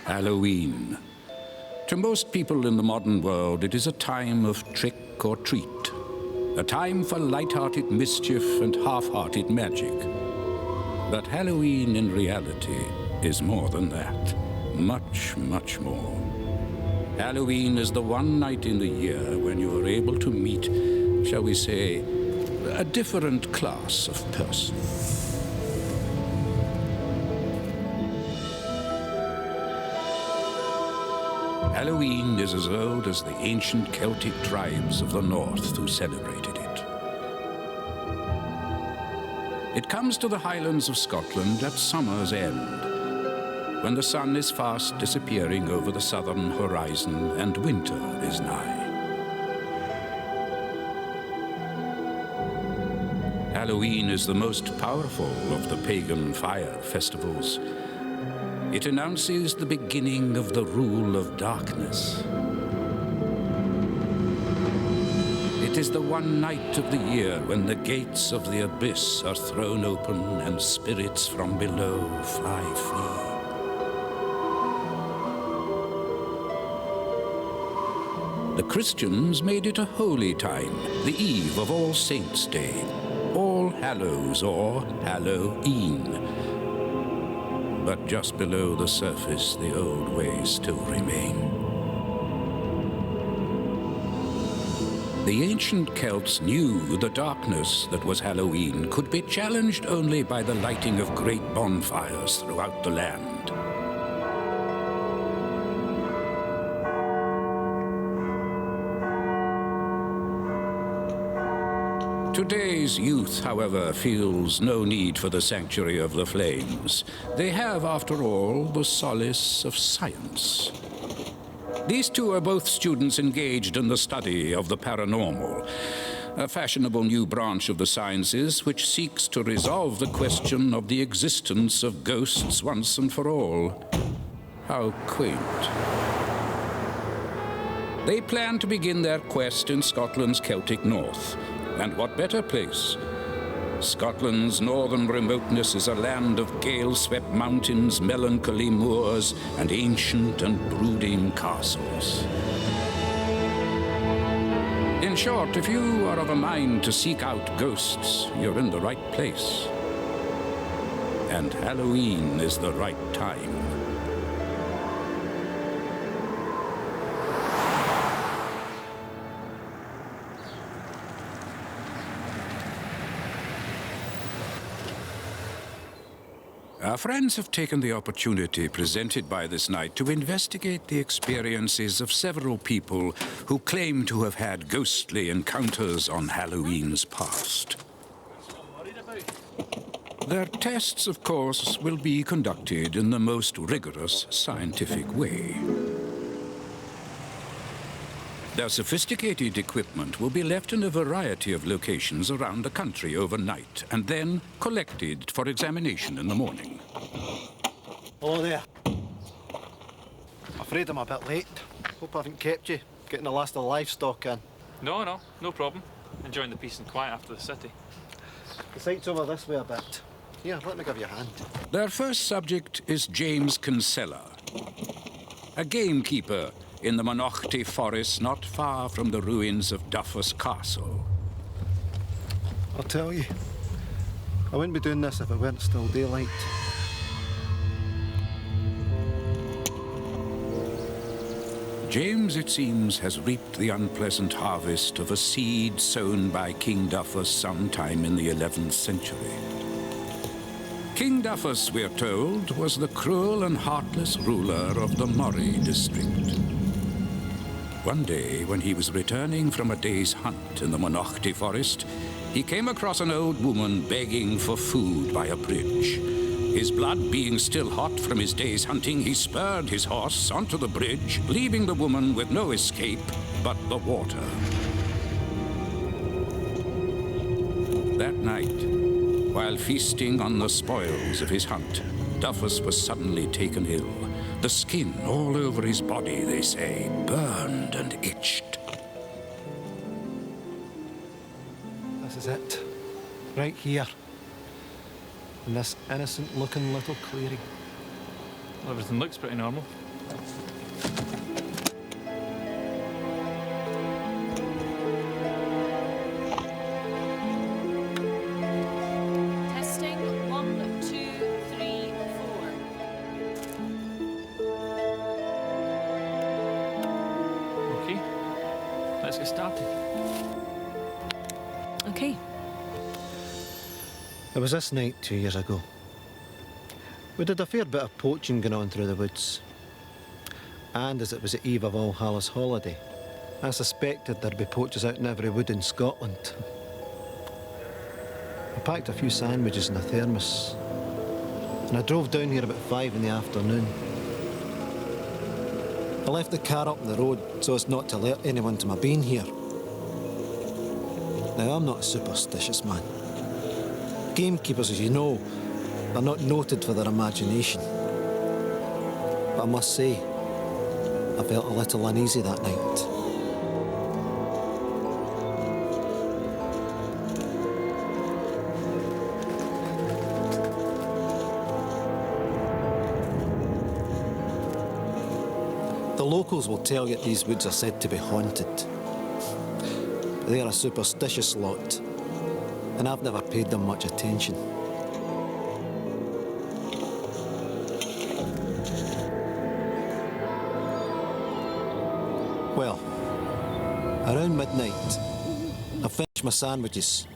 Halloween. To most people in the modern world, it is a time of trick or treat, a time for light-hearted mischief and half-hearted magic. But Halloween in reality is more than that, much, much more. Halloween is the one night in the year when you are able to meet, shall we say, a different class of person. Halloween is as old as the ancient Celtic tribes of the north who celebrated it. It comes to the highlands of Scotland at summer's end, when the sun is fast disappearing over the southern horizon and winter is nigh. Halloween is the most powerful of the pagan fire festivals. It announces the beginning of the rule of darkness. It is the one night of the year when the gates of the abyss are thrown open and spirits from below fly free. The Christians made it a holy time, the eve of All Saints' Day, All Hallows or Halloween. But just below the surface, the old ways still remain. The ancient Celts knew the darkness that was Halloween could be challenged only by the lighting of great bonfires throughout the land. Today's youth, however, feels no need for the sanctuary of the flames. They have, after all, the solace of science. These two are both students engaged in the study of the paranormal, a fashionable new branch of the sciences which seeks to resolve the question of the existence of ghosts once and for all. How quaint. They plan to begin their quest in Scotland's Celtic north. And what better place? Scotland's northern remoteness is a land of gale-swept mountains, melancholy moors, and ancient and brooding castles. In short, if you are of a mind to seek out ghosts, you're in the right place. And Halloween is the right time. Our friends have taken the opportunity presented by this night to investigate the experiences of several people who claim to have had ghostly encounters on Halloween's past. Their tests, of course, will be conducted in the most rigorous scientific way. Their sophisticated equipment will be left in a variety of locations around the country overnight and then collected for examination in the morning. Hello there. Afraid I'm a bit late. Hope I haven't kept you getting the last of the livestock in. No problem. Enjoying the peace and quiet after the city. The site's over this way a bit. Here, let me give you a hand. Their first subject is James Kinsella, a gamekeeper in the Monochty forest not far from the ruins of Duffus Castle. I'll tell you, I wouldn't be doing this if it weren't still daylight. James, it seems, has reaped the unpleasant harvest of a seed sown by King Duffus sometime in the 11th century. King Duffus, we're told, was the cruel and heartless ruler of the Moray district. One day, when he was returning from a day's hunt in the Monochty forest, he came across an old woman begging for food by a bridge. His blood being still hot from his day's hunting, he spurred his horse onto the bridge, leaving the woman with no escape but the water. That night, while feasting on the spoils of his hunt, Duffus was suddenly taken ill. The skin all over his body, they say, burned and itched. This is it. Right here. In this innocent-looking little clearing. Well, everything looks pretty normal. Testing 1, 2, 3, 4. Okay, let's get started. Okay. It was this night 2 years ago. We did a fair bit of poaching going on through the woods. And as it was the eve of All Hallows holiday, I suspected there'd be poachers out in every wood in Scotland. I packed a few sandwiches in a thermos, and I drove down here about 5 in the afternoon. I left the car up on the road so as not to alert anyone to my being here. Now, I'm not a superstitious man. Gamekeepers, as you know, are not noted for their imagination. But I must say, I felt a little uneasy that night. The locals will tell you that these woods are said to be haunted. They're a superstitious lot, and I've never paid them much attention. Well, around midnight, I finished my sandwiches,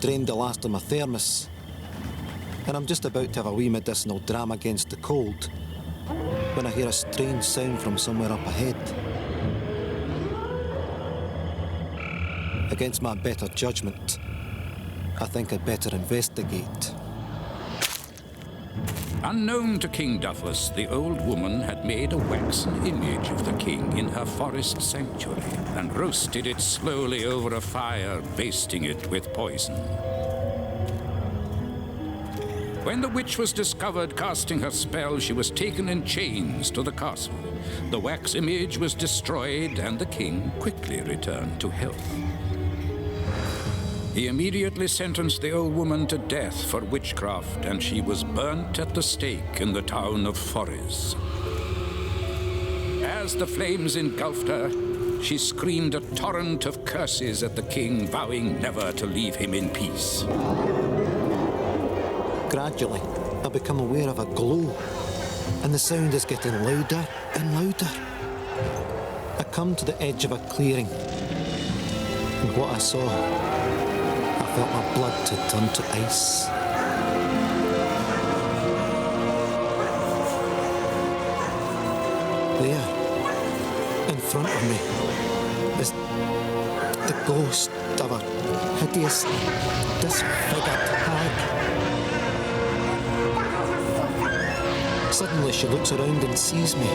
drained the last of my thermos, and I'm just about to have a wee medicinal dram against the cold when I hear a strange sound from somewhere up ahead. Against my better judgment, I think I'd better investigate. Unknown to King Duffus, the old woman had made a waxen image of the king in her forest sanctuary and roasted it slowly over a fire, basting it with poison. When the witch was discovered casting her spell, she was taken in chains to the castle. The wax image was destroyed, and the king quickly returned to health. He immediately sentenced the old woman to death for witchcraft, and she was burnt at the stake in the town of Forres. As the flames engulfed her, she screamed a torrent of curses at the king, vowing never to leave him in peace. Gradually, I become aware of a glow, and the sound is getting louder and louder. I come to the edge of a clearing, and what I saw, I felt my blood had turned to ice. there, in front of me, is the ghost of a hideous, disfigured hag. Suddenly she looks around and sees me.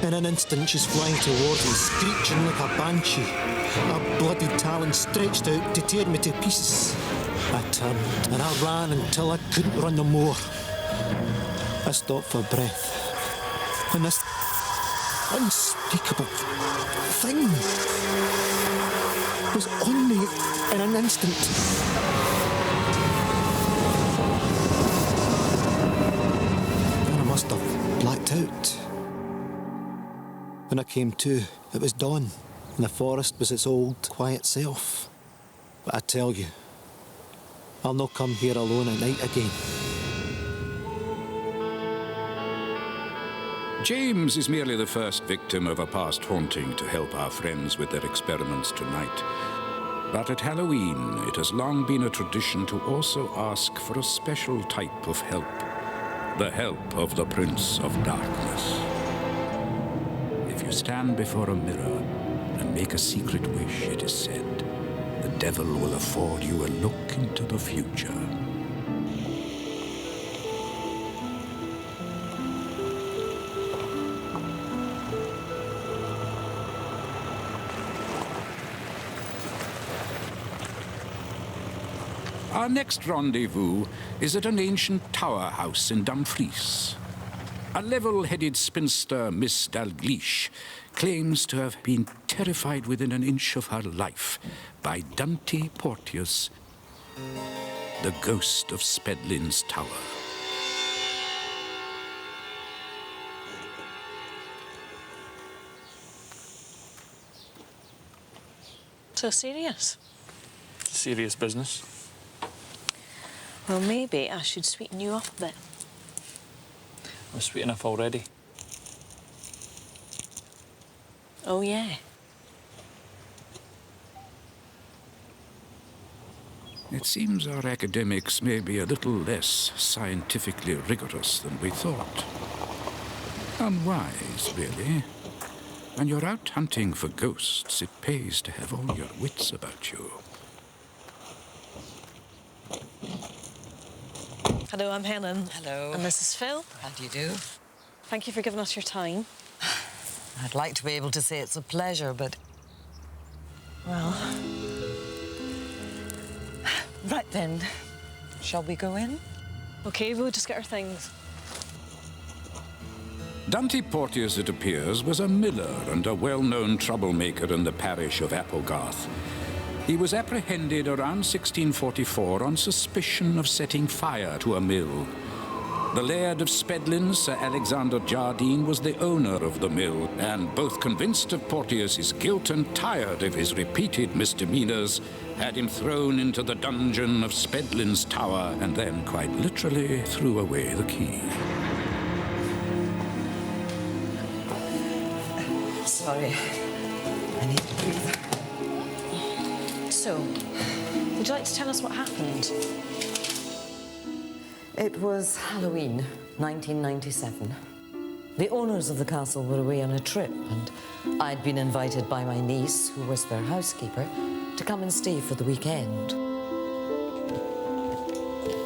In an instant she's flying towards me, screeching like a banshee, her bloody talons stretched out to tear me to pieces. I turned and I ran until I couldn't run no more. I stopped for breath, and this unspeakable thing was on me in an instant. And I must have blacked out. When I came to, it was dawn, and the forest was its old, quiet self. But I tell you, I'll not come here alone at night again. James is merely the first victim of a past haunting to help our friends with their experiments tonight. But at Halloween, it has long been a tradition to also ask for a special type of help. The help of the Prince of Darkness. If you stand before a mirror and make a secret wish, it is said, the devil will afford you a look into the future. Our next rendezvous is at an ancient tower house in Dumfries. A level-headed spinster, Miss Dalgleish, claims to have been terrified within an inch of her life by Dante Porteous, the ghost of Spedlin's Tower. So serious? Serious business. Well, maybe I should sweeten you up a bit. I'm sweet enough already. Oh, yeah. It seems our academics may be a little less scientifically rigorous than we thought. Unwise, really. When you're out hunting for ghosts, it pays to have all your wits about you. Hello, I'm Helen. Hello. And this is Phil. How do you do? Thank you for giving us your time. I'd like to be able to say it's a pleasure, but... Well, Right then, shall we go in? OK, we'll just get our things. Dante Porteous, it appears, was a miller and a well-known troublemaker in the parish of Applegarth. He was apprehended around 1644 on suspicion of setting fire to a mill. The Laird of Spedlin, Sir Alexander Jardine, was the owner of the mill, and both convinced of Porteous's guilt and tired of his repeated misdemeanors, had him thrown into the dungeon of Spedlin's Tower, and then quite literally threw away the key. Sorry. I need to breathe. So, would you like to tell us what happened? It was Halloween, 1997. The owners of the castle were away on a trip, and I'd been invited by my niece, who was their housekeeper, to come and stay for the weekend.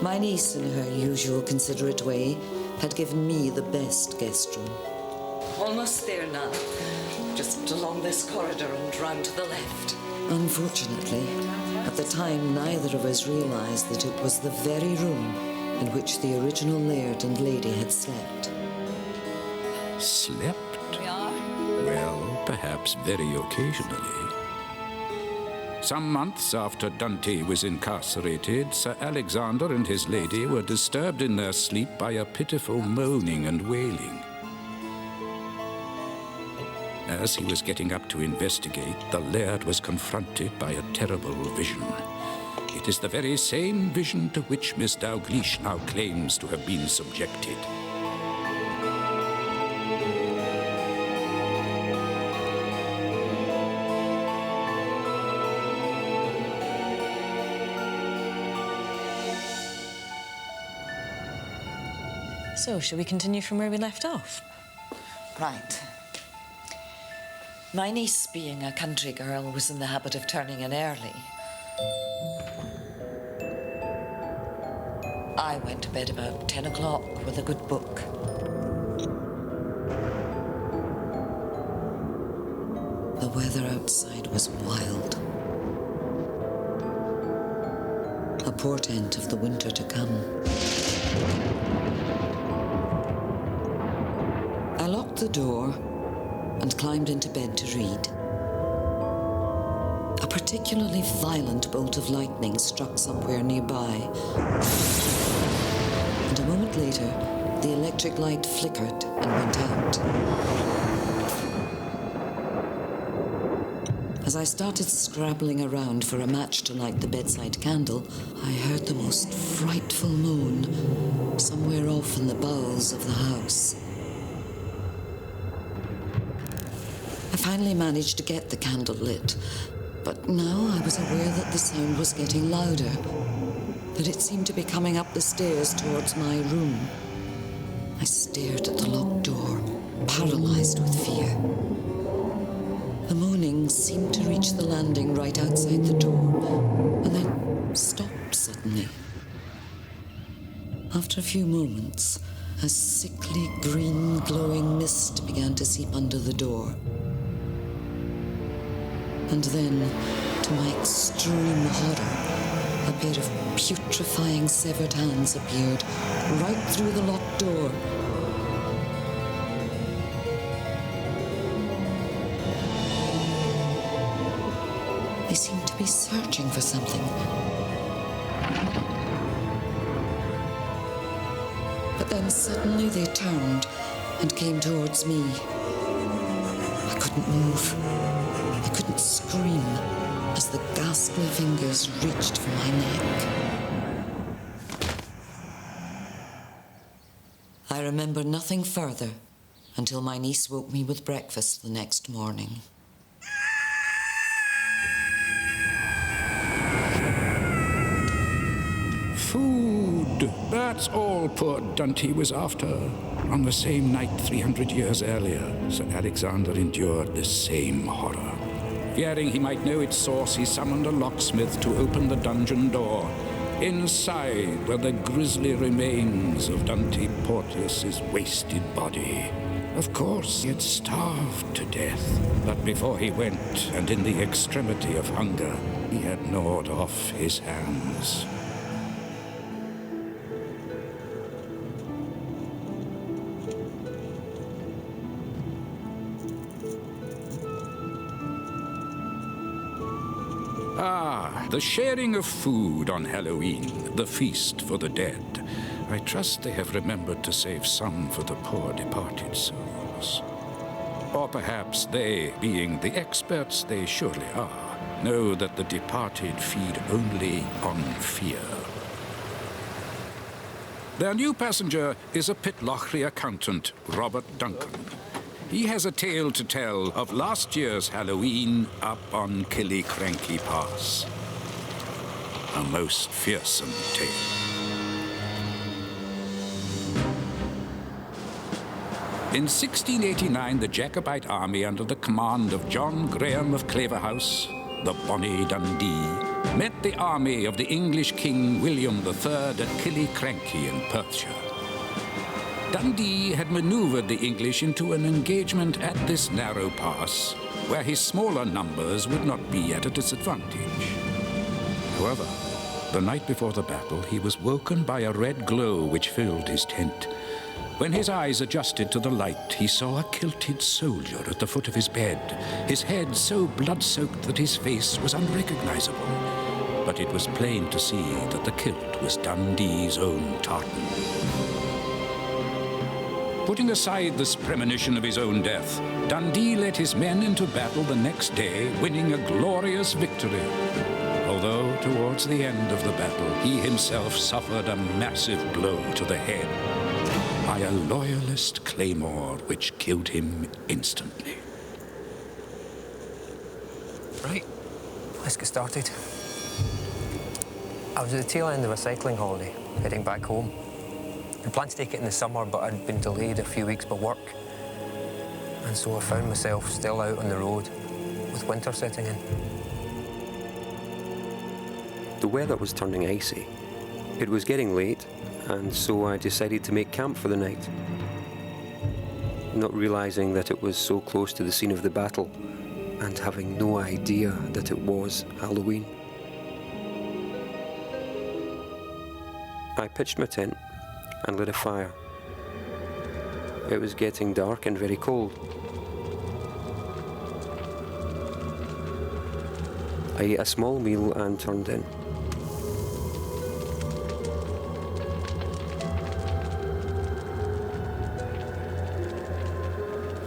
My niece, in her usual considerate way, had given me the best guest room. Almost there now. Just along this corridor and round to the left. Unfortunately, at the time, neither of us realized that it was the very room in which the original laird and lady had slept. Slept? We are. Well, perhaps very occasionally. Some months after Dante was incarcerated, Sir Alexander and his lady were disturbed in their sleep by a pitiful moaning and wailing. As he was getting up to investigate, the laird was confronted by a terrible vision. It is the very same vision to which Miss Dalgleish now claims to have been subjected. So, shall we continue from where we left off? Right. My niece, being a country girl, was in the habit of turning in early. I went to bed about 10 o'clock with a good book. The weather outside was wild. A portent of the winter to come. I locked the door and climbed into bed to read. A particularly violent bolt of lightning struck somewhere nearby. And a moment later, the electric light flickered and went out. As I started scrabbling around for a match to light the bedside candle, I heard the most frightful moan somewhere off in the bowels of the house. I finally managed to get the candle lit, but now I was aware that the sound was getting louder, that it seemed to be coming up the stairs towards my room. I stared at the locked door, paralyzed with fear. The moaning seemed to reach the landing right outside the door, and then stopped suddenly. After a few moments, a sickly green glowing mist began to seep under the door. And then, to my extreme horror, a pair of putrefying severed hands appeared right through the locked door. They seemed to be searching for something. But then suddenly they turned and came towards me. I couldn't move. I couldn't scream as the ghastly fingers reached for my neck. I remember nothing further until my niece woke me with breakfast the next morning. Food! That's all poor Dante was after. On the same night 300 years earlier, Sir Alexander endured the same horror. Fearing he might know its source, he summoned a locksmith to open the dungeon door. Inside were the grisly remains of Dante Porteus's wasted body. Of course, he had starved to death, but before he went, and in the extremity of hunger, he had gnawed off his hands. The sharing of food on Halloween, the feast for the dead. I trust they have remembered to save some for the poor departed souls. Or perhaps they, being the experts they surely are, know that the departed feed only on fear. Their new passenger is a Pitlochry accountant, Robert Duncan. He has a tale to tell of last year's Halloween up on Killiecrankie Pass. A most fearsome tale. In 1689, the Jacobite army under the command of John Graham of Claverhouse, the Bonnie Dundee, met the army of the English King William III at Killiecrankie in Perthshire. Dundee had maneuvered the English into an engagement at this narrow pass, where his smaller numbers would not be at a disadvantage. However, the night before the battle, he was woken by a red glow which filled his tent. When his eyes adjusted to the light, he saw a kilted soldier at the foot of his bed, his head so blood-soaked that his face was unrecognizable. But it was plain to see that the kilt was Dundee's own tartan. Putting aside this premonition of his own death, Dundee led his men into battle the next day, winning a glorious victory. Although towards the end of the battle, he himself suffered a massive blow to the head by a loyalist claymore which killed him instantly. Right, let's get started. I was at the tail end of a cycling holiday, heading back home. I planned to take it in the summer, but I'd been delayed a few weeks by work. And so I found myself still out on the road with winter setting in. The weather was turning icy. It was getting late, and so I decided to make camp for the night, not realising that it was so close to the scene of the battle and having no idea that it was Halloween. I pitched my tent and lit a fire. It was getting dark and very cold. I ate a small meal and turned in.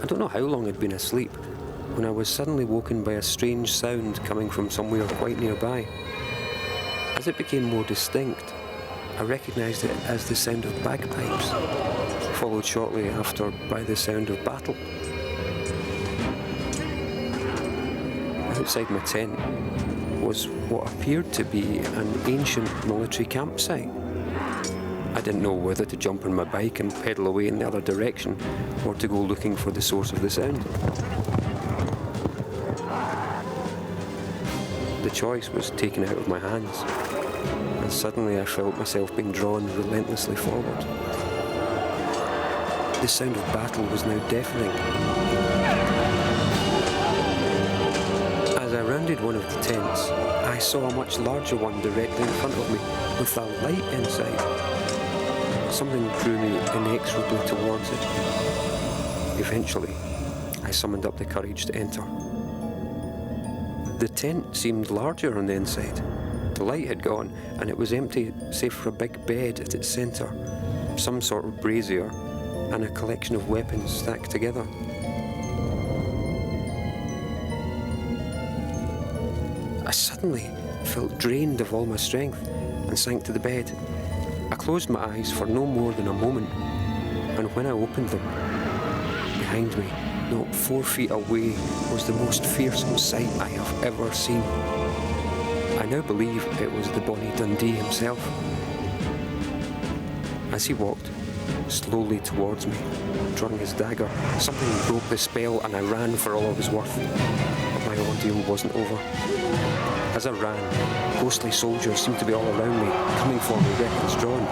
I don't know how long I'd been asleep when I was suddenly woken by a strange sound coming from somewhere quite nearby. As it became more distinct, I recognised it as the sound of bagpipes, followed shortly after by the sound of battle. Outside my tent was what appeared to be an ancient military campsite. I didn't know whether to jump on my bike and pedal away in the other direction or to go looking for the source of the sound. The choice was taken out of my hands, and suddenly I felt myself being drawn relentlessly forward. The sound of battle was now deafening. As I rounded one of the tents, I saw a much larger one directly in front of me, with a light inside. Something drew me inexorably towards it. Eventually, I summoned up the courage to enter. The tent seemed larger on the inside. The light had gone, and it was empty save for a big bed at its centre, some sort of brazier, and a collection of weapons stacked together. I suddenly felt drained of all my strength and sank to the bed. I closed my eyes for no more than a moment, and when I opened them, behind me, not 4 feet away, was the most fearsome sight I have ever seen. I now believe it was the Bonnie Dundee himself. As he walked slowly towards me, drawing his dagger, something broke the spell and I ran for all I was worth. But my ordeal wasn't over. As I ran, ghostly soldiers seemed to be all around me, coming for me, weapons drawn.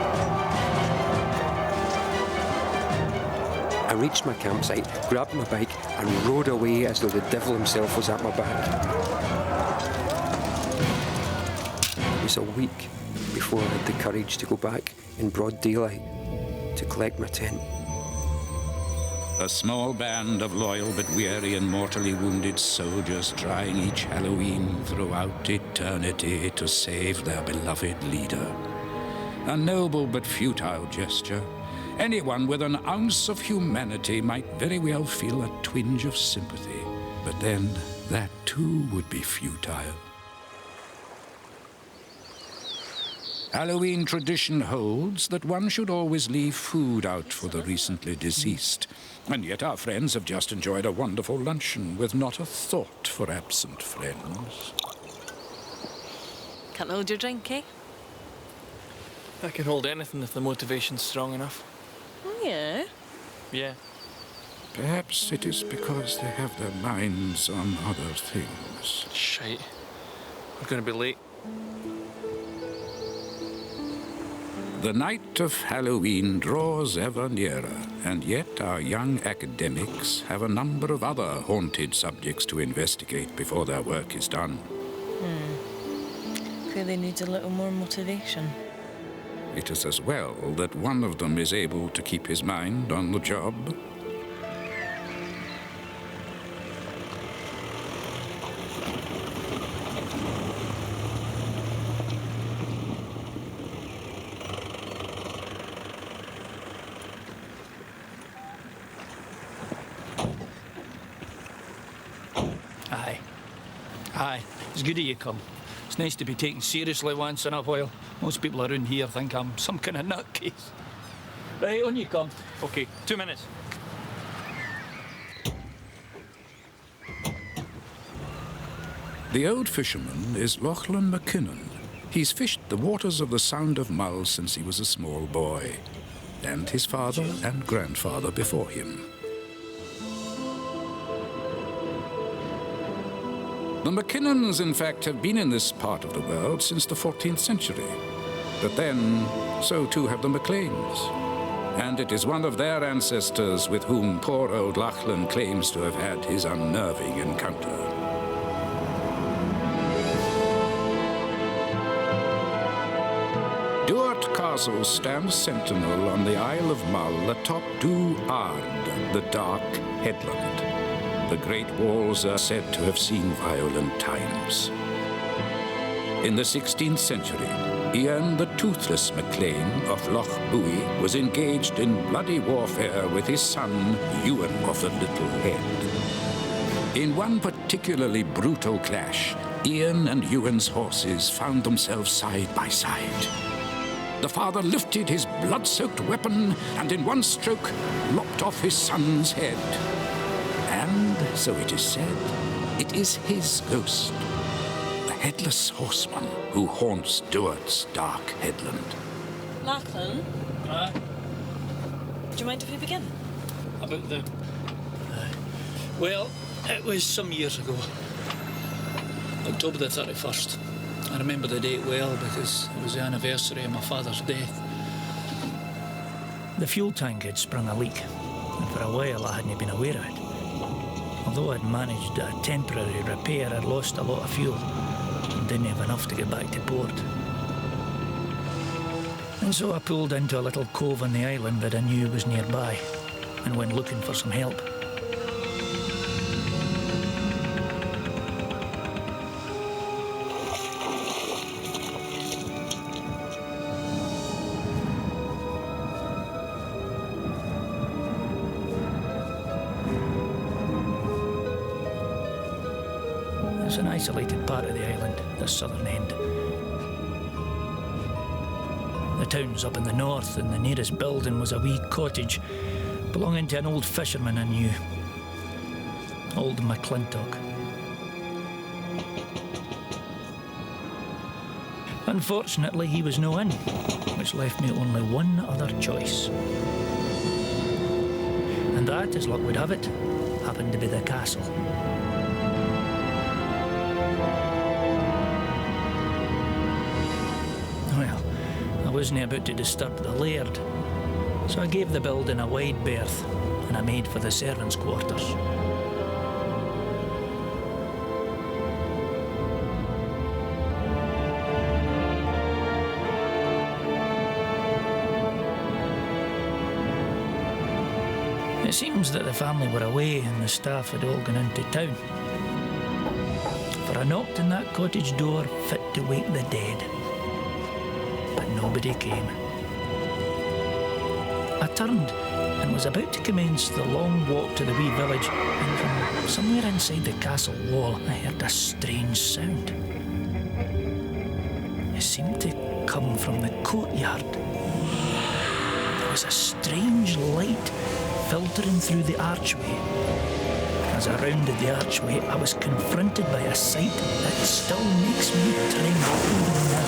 I reached my campsite, grabbed my bike, and rode away as though the devil himself was at my back. It was a week before I had the courage to go back in broad daylight to collect my tent. A small band of loyal but weary and mortally wounded soldiers trying each Halloween throughout eternity to save their beloved leader. A noble but futile gesture. Anyone with an ounce of humanity might very well feel a twinge of sympathy, but then that too would be futile. Halloween tradition holds that one should always leave food out for the recently deceased, and yet our friends have just enjoyed a wonderful luncheon with not a thought for absent friends. Can't hold your drink, eh? I can hold anything if the motivation's strong enough. Oh, yeah? Yeah. Perhaps it is because they have their minds on other things. Shite. We're going to be late. The night of Halloween draws ever nearer, and yet our young academics have a number of other haunted subjects to investigate before their work is done. Clearly needs a little more motivation. It is as well that one of them is able to keep his mind on the job. Aye, it's good of you come. It's nice to be taken seriously once in a while. Most people around here think I'm some kind of nutcase. Right, on you come. Okay, 2 minutes. The old fisherman is Lachlan McKinnon. He's fished the waters of the Sound of Mull since he was a small boy, and his father and grandfather before him. The McKinnons, in fact, have been in this part of the world since the 14th century. But then, so too have the MacLeans. And it is one of their ancestors with whom poor old Lachlan claims to have had his unnerving encounter. Duart Castle stands sentinel on the Isle of Mull atop Du Ard, the dark headland. The great walls are said to have seen violent times. In the 16th century, Ian the Toothless MacLean of Loch Buie was engaged in bloody warfare with his son, Ewan of the Little Head. In one particularly brutal clash, Ian and Ewan's horses found themselves side by side. The father lifted his blood-soaked weapon and in one stroke lopped off his son's head. And, so it is said, it is his ghost, the headless horseman, who haunts Duart's dark headland. Lachlan? Do you mind if we begin? About the... well, it was some years ago. October the 31st. I remember the date well because it was the anniversary of my father's death. The fuel tank had sprung a leak, and for a while I hadn't been aware of it. Although I'd managed a temporary repair, I'd lost a lot of fuel and didn't have enough to get back to port. And so I pulled into a little cove on the island that I knew was nearby and went looking for some help. It's an isolated part of the island, the southern end. The town's up in the north, and the nearest building was a wee cottage belonging to an old fisherman I knew, old McClintock. Unfortunately, he was no in, which left me only one other choice. And that, as luck would have it, happened to be the castle. I wasn't about to disturb the laird, so I gave the building a wide berth and I made for the servants' quarters. It seems that the family were away and the staff had all gone into town. For I knocked on that cottage door fit to wake the dead. Nobody came. I turned and was about to commence the long walk to the wee village when from somewhere inside the castle wall I heard a strange sound. It seemed to come from the courtyard. There was a strange light filtering through the archway. As I rounded the archway, I was confronted by a sight that still makes me tremble even now.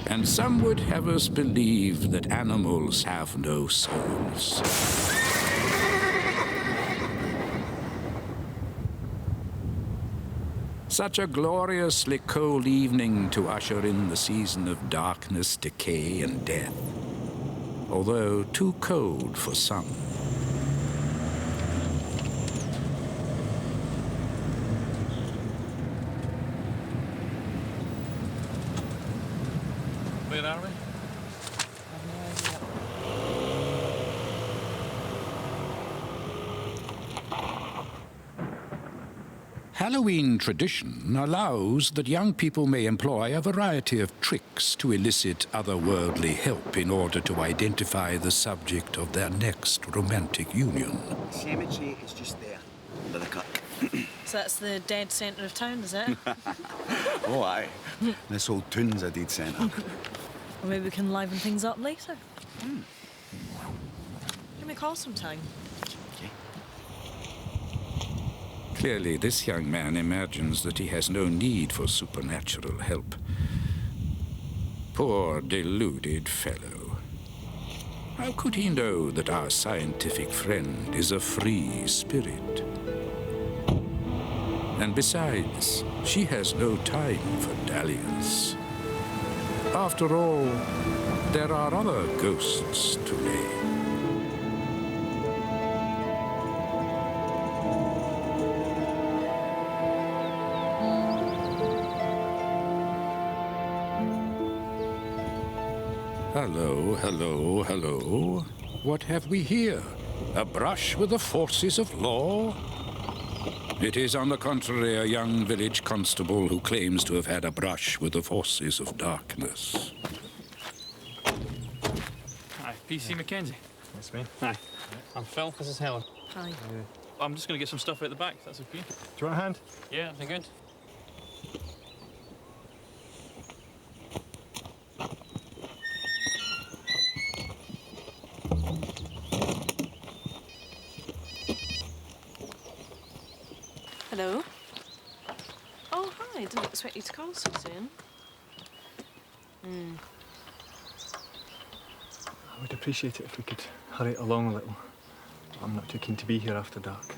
And some would have us believe that animals have no souls. Such a gloriously cold evening to usher in the season of darkness, decay, and death, although too cold for some. Where are we? Halloween tradition allows that young people may employ a variety of tricks to elicit otherworldly help in order to identify the subject of their next romantic union. The cemetery is just there, under the cut. So that's the dead centre of town, is it? Oh, aye. This old town's a dead centre. Or maybe we can liven things up later. Give me a call sometime. Okay. Clearly, this young man imagines that he has no need for supernatural help. Poor, deluded fellow. How could he know that our scientific friend is a free spirit? And besides, she has no time for dalliance. After all, there are other ghosts to lay. Hello, hello, hello. What have we here? A brush with the forces of law? It is, on the contrary, a young village constable who claims to have had a brush with the forces of darkness. Hi, PC Mackenzie. That's me. Hi. I'm Phil, this is Helen. Hi. I'm just going to get some stuff out the back, if that's okay. Do you want a hand? Yeah, that'd be good. Hello. Oh, hi. Didn't expect you to call so soon. I would appreciate it if we could hurry it along a little. I'm not too keen to be here after dark.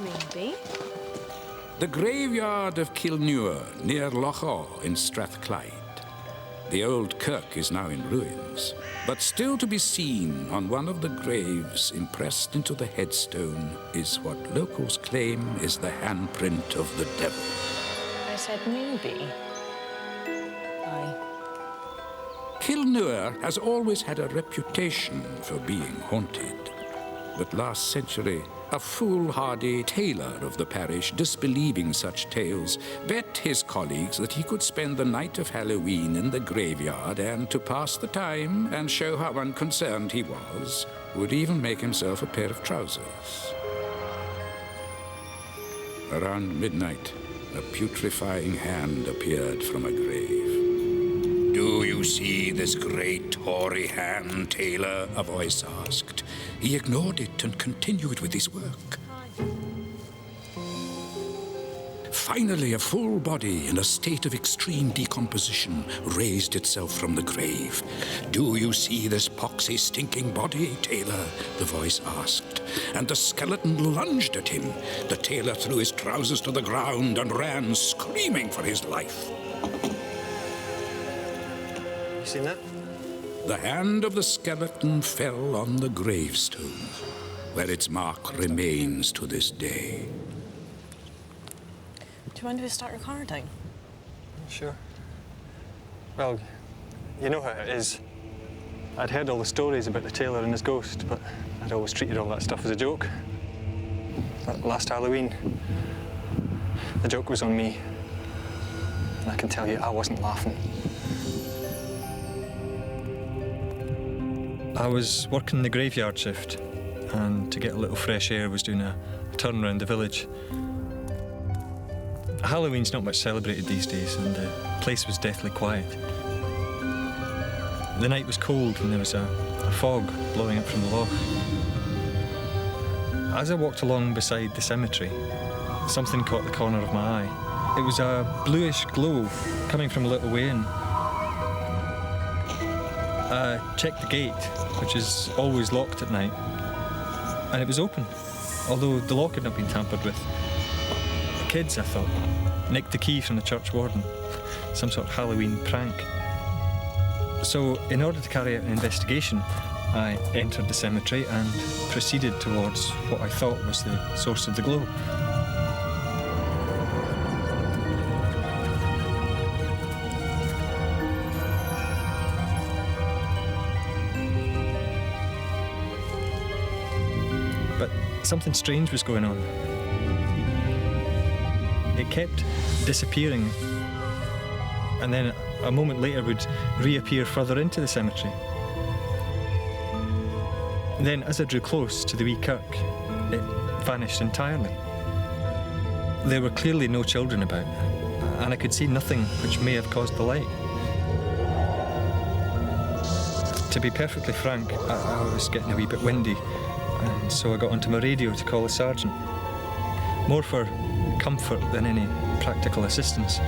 Maybe. The graveyard of Kilnure, near Lochaw in Strathclyde. The old kirk is now in ruins, but still to be seen on one of the graves impressed into the headstone is what locals claim is the handprint of the devil. I said maybe. Aye. Kilnure has always had a reputation for being haunted. But last century, a foolhardy tailor of the parish, disbelieving such tales, bet his colleagues that he could spend the night of Halloween in the graveyard and, to pass the time and show how unconcerned he was, would even make himself a pair of trousers. Around midnight, a putrefying hand appeared from a grave. "Do you see this great hoary hand, tailor?" a voice asked. He ignored it and continued with his work. Finally, a full body in a state of extreme decomposition raised itself from the grave. "Do you see this poxy, stinking body, tailor?" the voice asked. And the skeleton lunged at him. The tailor threw his trousers to the ground and ran, screaming for his life. You seen that? The hand of the skeleton fell on the gravestone, where its mark remains to this day. Do you mind if we start recording? Sure. Well, you know how it is. I'd heard all the stories about the tailor and his ghost, but I'd always treated all that stuff as a joke. That last Halloween, the joke was on me. And I can tell you, I wasn't laughing. I was working the graveyard shift, and to get a little fresh air was doing a turn around the village. Halloween's not much celebrated these days, and the place was deathly quiet. The night was cold and there was a fog blowing up from the loch. As I walked along beside the cemetery, something caught the corner of my eye. It was a bluish glow coming from a little way in. I checked the gate, which is always locked at night, and it was open, although the lock had not been tampered with. The kids, I thought, nicked the key from the church warden. Some sort of Halloween prank. So, in order to carry out an investigation, I entered the cemetery and proceeded towards what I thought was the source of the glow. But something strange was going on. It kept disappearing, and then a moment later would reappear further into the cemetery. And then, as I drew close to the wee kirk, it vanished entirely. There were clearly no children about, and I could see nothing which may have caused the light. To be perfectly frank, I was getting a wee bit windy, and so I got onto my radio to call the sergeant. More for comfort than any practical assistance.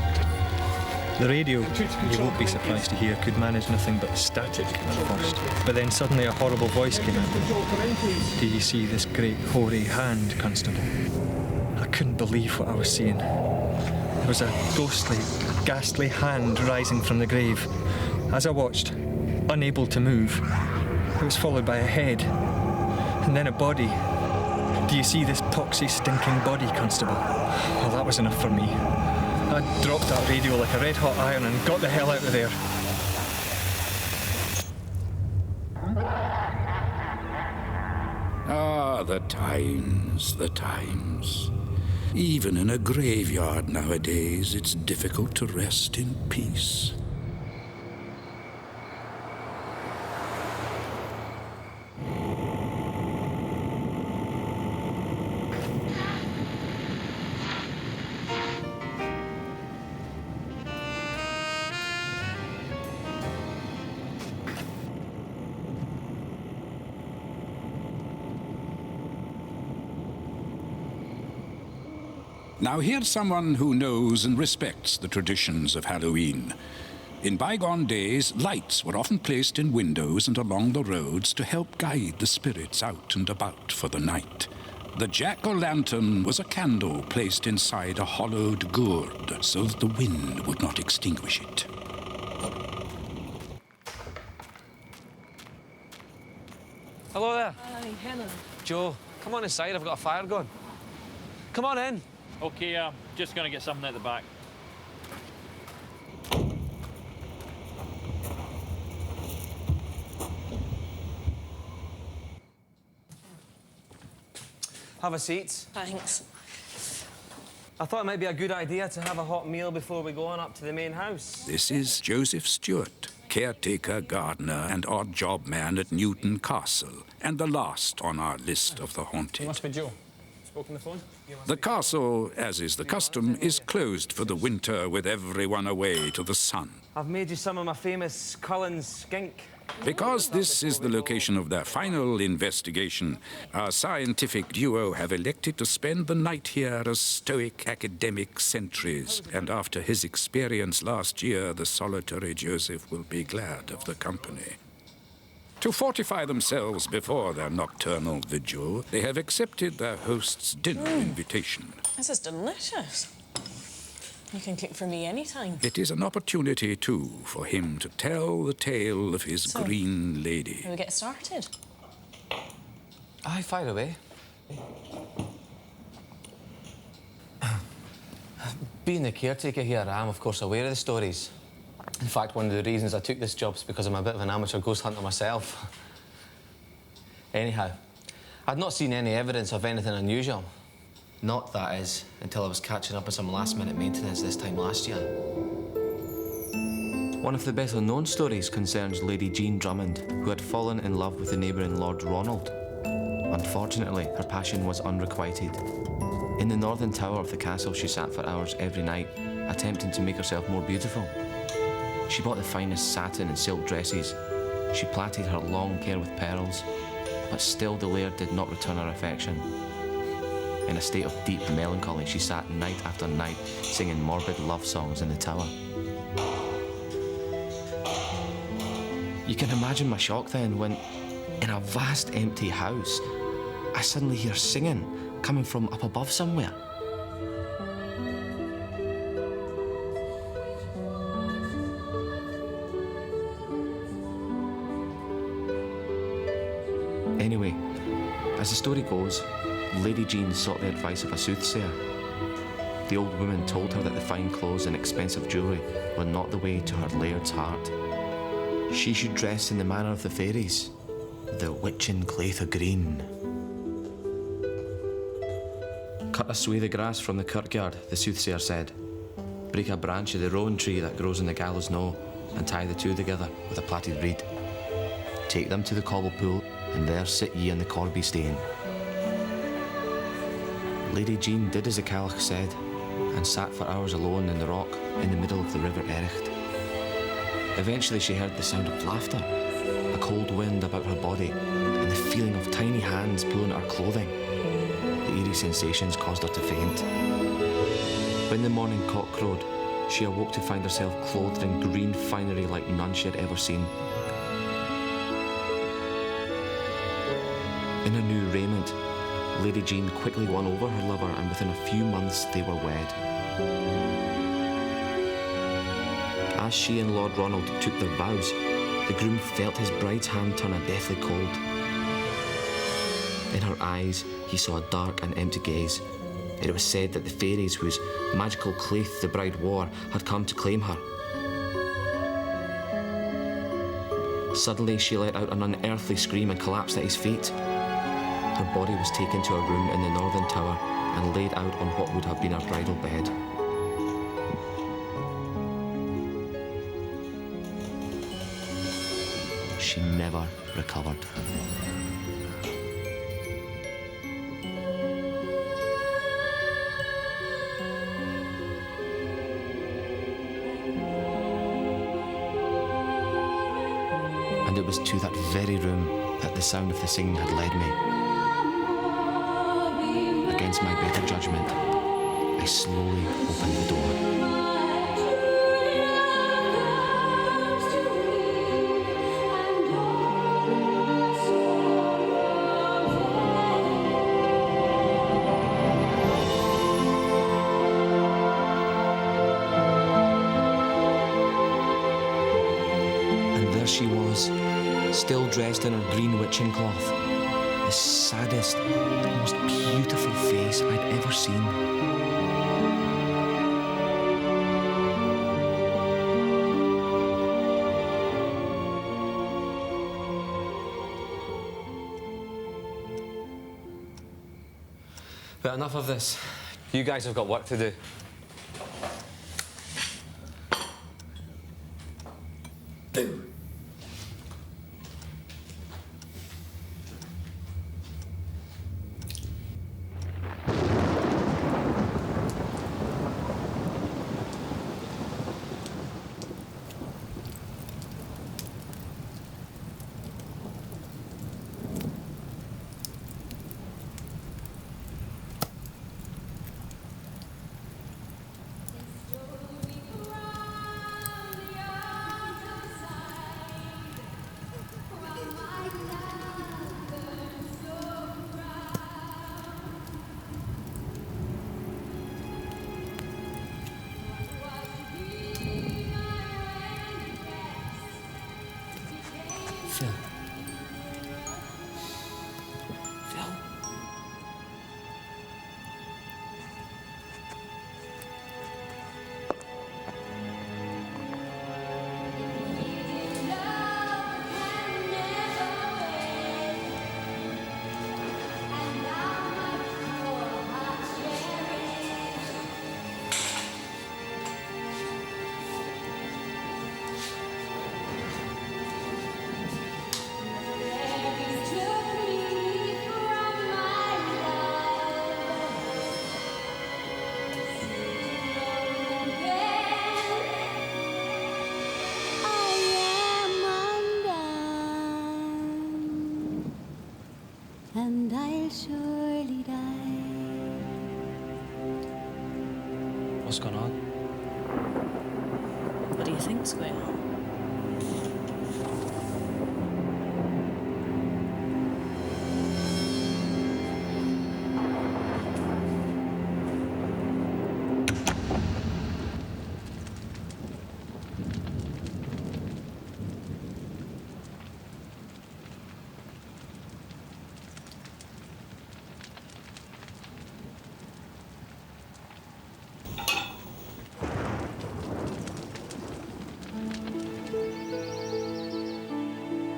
The radio, you won't be surprised to hear, could manage nothing but static at first. But then suddenly a horrible voice came out. Do you see this great hoary hand, Constable? I couldn't believe what I was seeing. There was a ghostly, ghastly hand rising from the grave. As I watched, unable to move, it was followed by a head, and then a body. Do you see this poxy, stinking body, Constable? Well, that was enough for me. I dropped that radio like a red-hot iron and got the hell out of there. Ah, the times, the times. Even in a graveyard nowadays, it's difficult to rest in peace. Now here's someone who knows and respects the traditions of Halloween. In bygone days, lights were often placed in windows and along the roads to help guide the spirits out and about for the night. The jack-o'-lantern was a candle placed inside a hollowed gourd so that the wind would not extinguish it. Hello there. Hi, hello. Joe, come on inside, I've got a fire going. Come on in. Okay, I'm just going to get something out the back. Have a seat. Thanks. I thought it might be a good idea to have a hot meal before we go on up to the main house. This is Joseph Stewart, caretaker, gardener, and odd job man at Newton Castle, and the last on our list of the haunted. It must be Joe. Spoke on the phone? The castle, as is the custom, is closed for the winter with everyone away to the sun. I've made you some of my famous Cullen's skink. Because this is the location of their final investigation, our scientific duo have elected to spend the night here as stoic academic sentries. And after his experience last year, the solitary Joseph will be glad of the company. To fortify themselves before their nocturnal vigil, they have accepted their host's dinner invitation. This is delicious. You can cook for me anytime. It is an opportunity, too, for him to tell the tale of his green lady. Can we get started? Aye, fire away. Being the caretaker here, I am, of course, aware of the stories. In fact, one of the reasons I took this job is because I'm a bit of an amateur ghost hunter myself. Anyhow, I'd not seen any evidence of anything unusual. Not, that is, until I was catching up on some last-minute maintenance this time last year. One of the better-known stories concerns Lady Jean Drummond, who had fallen in love with the neighbouring Lord Ronald. Unfortunately, her passion was unrequited. In the northern tower of the castle, she sat for hours every night, attempting to make herself more beautiful. She bought the finest satin and silk dresses. She plaited her long hair with pearls, but still the laird did not return her affection. In a state of deep melancholy, she sat night after night singing morbid love songs in the tower. You can imagine my shock then when, in a vast empty house, I suddenly hear singing coming from up above somewhere. Anyway, as the story goes, Lady Jean sought the advice of a soothsayer. The old woman told her that the fine clothes and expensive jewellery were not the way to her laird's heart. She should dress in the manner of the fairies, the witch in Claytha Green. Cut a swathe of grass from the kirkyard, the soothsayer said. Break a branch of the rowan tree that grows in the gallows knowe and tie the two together with a plaited reed. Take them to the cobble pool, and there sit ye in the corby stane. Lady Jean did as the Cailleach said, and sat for hours alone in the rock in the middle of the river Ericht. Eventually she heard the sound of laughter, a cold wind about her body and the feeling of tiny hands pulling at her clothing. The eerie sensations caused her to faint. When the morning cock crowed, she awoke to find herself clothed in green finery like none she had ever seen. In her new raiment, Lady Jean quickly won over her lover, and within a few months they were wed. As she and Lord Ronald took their vows, the groom felt his bride's hand turn a deathly cold. In her eyes, he saw a dark and empty gaze. It was said that the fairies whose magical claith the bride wore had come to claim her. Suddenly, she let out an unearthly scream and collapsed at his feet. Her body was taken to a room in the northern tower and laid out on what would have been her bridal bed. She never recovered. And it was to that very room that the sound of the singing had led me. Against my better judgment, I slowly opened the door. She was, still dressed in her green witching cloth, the saddest, most beautiful face I'd ever seen. But enough of this. You guys have got work to do. And I'll surely die. What's going on? What do you think's going on?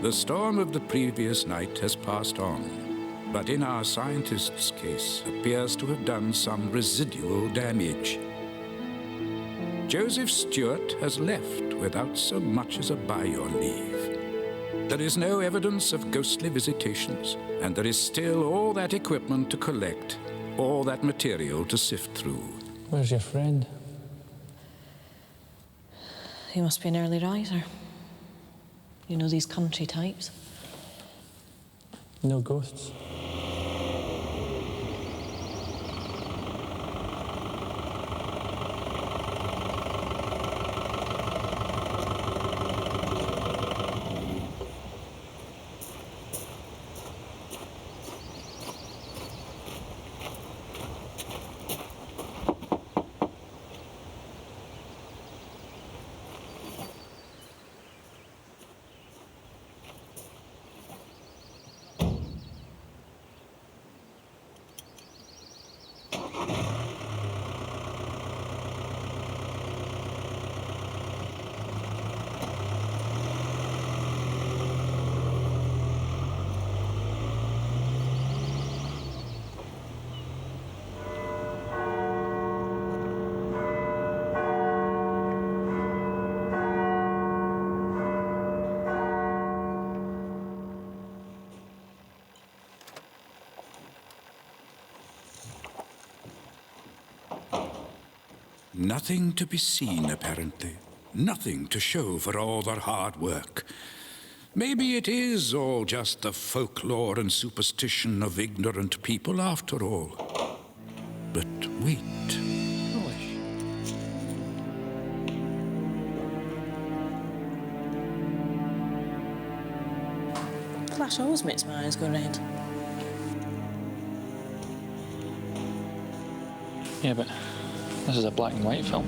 The storm of the previous night has passed on, but in our scientist's case appears to have done some residual damage. Joseph Stewart has left without so much as a by on leave. There is no evidence of ghostly visitations, and there is still all that equipment to collect, all that material to sift through. Where's your friend? He must be an early riser. You know, these country types. No ghosts. Nothing to be seen, apparently. Nothing to show for all their hard work. Maybe it is all just the folklore and superstition of ignorant people after all. But wait. Flash always makes my eyes go red. Yeah, but this is a black and white film.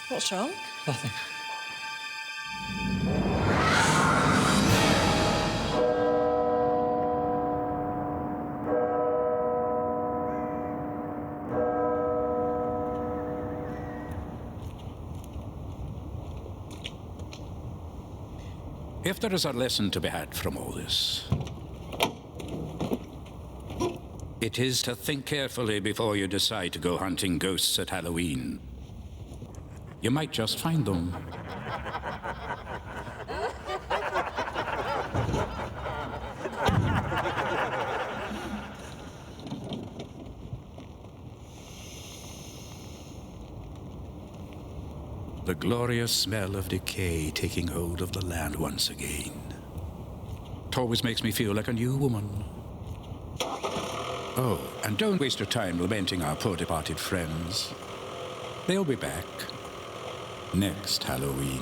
What's wrong? Nothing. If there is a lesson to be had from all this, it is to think carefully before you decide to go hunting ghosts at Halloween. You might just find them. The glorious smell of decay taking hold of the land once again. It always makes me feel like a new woman. Oh, and don't waste your time lamenting our poor departed friends. They'll be back next Halloween.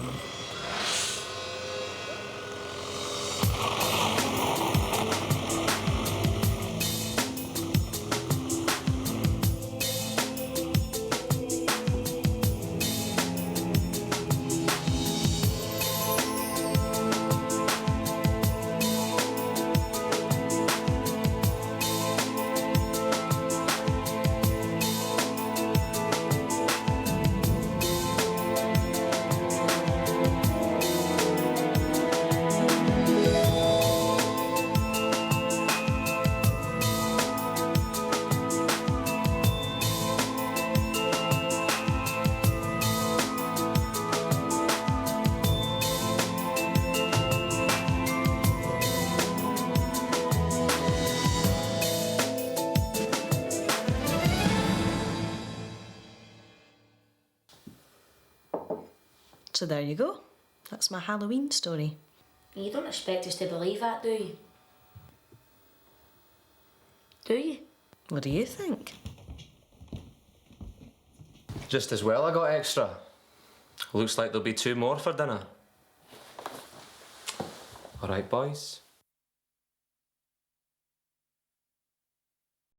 So there you go. That's my Halloween story. You don't expect us to believe that, do you? Do you? What do you think? Just as well I got extra. Looks like there'll be 2 more for dinner. All right, boys.